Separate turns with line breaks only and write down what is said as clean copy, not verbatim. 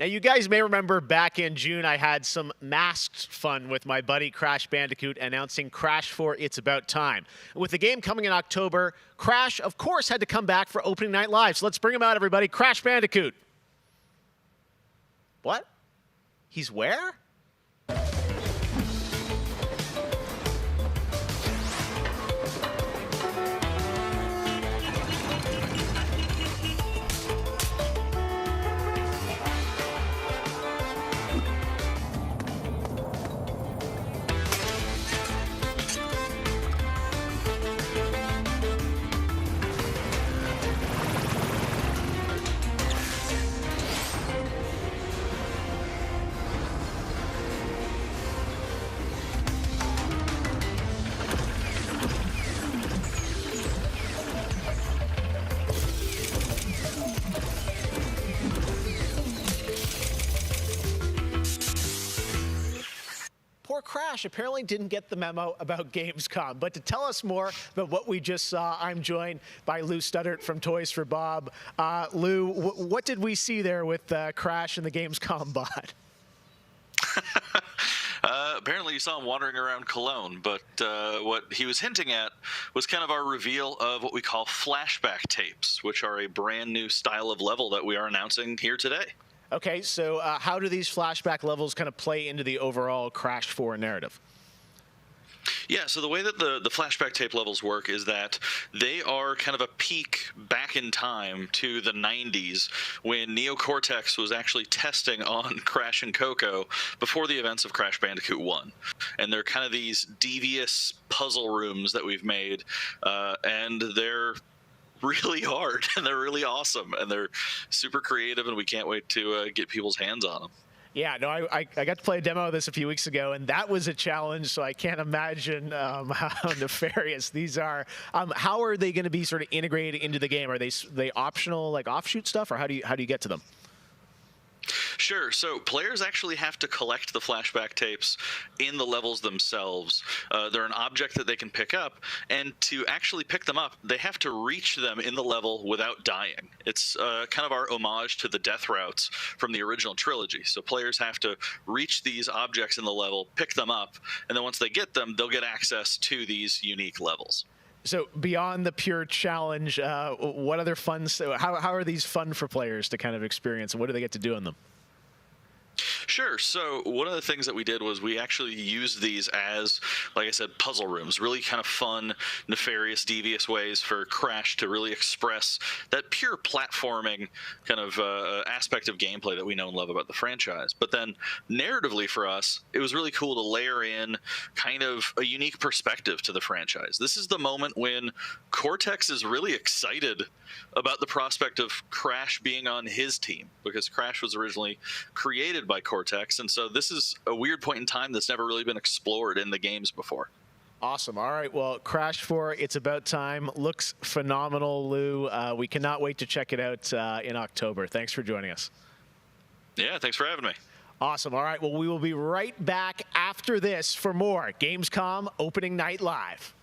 Now, you guys may remember back in June, I had some masked fun with my buddy Crash Bandicoot announcing Crash 4 It's About Time. With the game coming in October, Crash, of course, had to come back for opening night live. So let's bring him out, everybody. Crash Bandicoot. What? He's where? Poor Crash apparently didn't get the memo about Gamescom. But to tell us more about what we just saw, I'm joined by Lou Studdert from Toys for Bob. Lou, what did we see there with Crash and the Gamescom bot?
Apparently you saw him wandering around Cologne, but what he was hinting at was kind of our reveal of what we call flashback tapes, which are a brand new style of level that we are announcing here today.
Okay, so how do these flashback levels kind of play into the overall Crash 4 narrative?
Yeah, so the way that the flashback tape levels work is that they are kind of a peek back in time to the 90s when Neo Cortex was actually testing on Crash and Coco before the events of Crash Bandicoot 1. And they're kind of these devious puzzle rooms that we've made, and they're really hard, and they're really awesome, and they're super creative, and we can't wait to get people's hands on them.
Yeah, no, I got to play a demo of this a few weeks ago, and that was a challenge, so I can't imagine how nefarious these are. How are they going to be sort of integrated into the game? Are they optional, like offshoot stuff, or how do you get to them?
Sure. So players actually have to collect the flashback tapes in the levels themselves. They're an object that they can pick up, and to actually pick them up, they have to reach them in the level without dying. It's kind of our homage to the death routes from the original trilogy. So players have to reach these objects in the level, pick them up, and then once they get them, they'll get access to these unique levels.
So beyond the pure challenge, what other fun? How are these fun for players to kind of experience, and what do they get to do in them?
Sure. So one of the things that we did was we actually used these as, like I said, puzzle rooms, really kind of fun, nefarious, devious ways for Crash to really express that pure platforming kind of aspect of gameplay that we know and love about the franchise. But then narratively for us, it was really cool to layer in kind of a unique perspective to the franchise. This is the moment when Cortex is really excited about the prospect of Crash being on his team, because Crash was originally created by Cortex, and so this is a weird point in time that's never really been explored in the games before.
Awesome. All right, well, Crash 4, It's About Time looks phenomenal, Lou. We cannot wait to check it out in October. Thanks for joining us.
Yeah, thanks for having me.
Awesome. All right, well, we will be right back after this for more Gamescom Opening Night Live.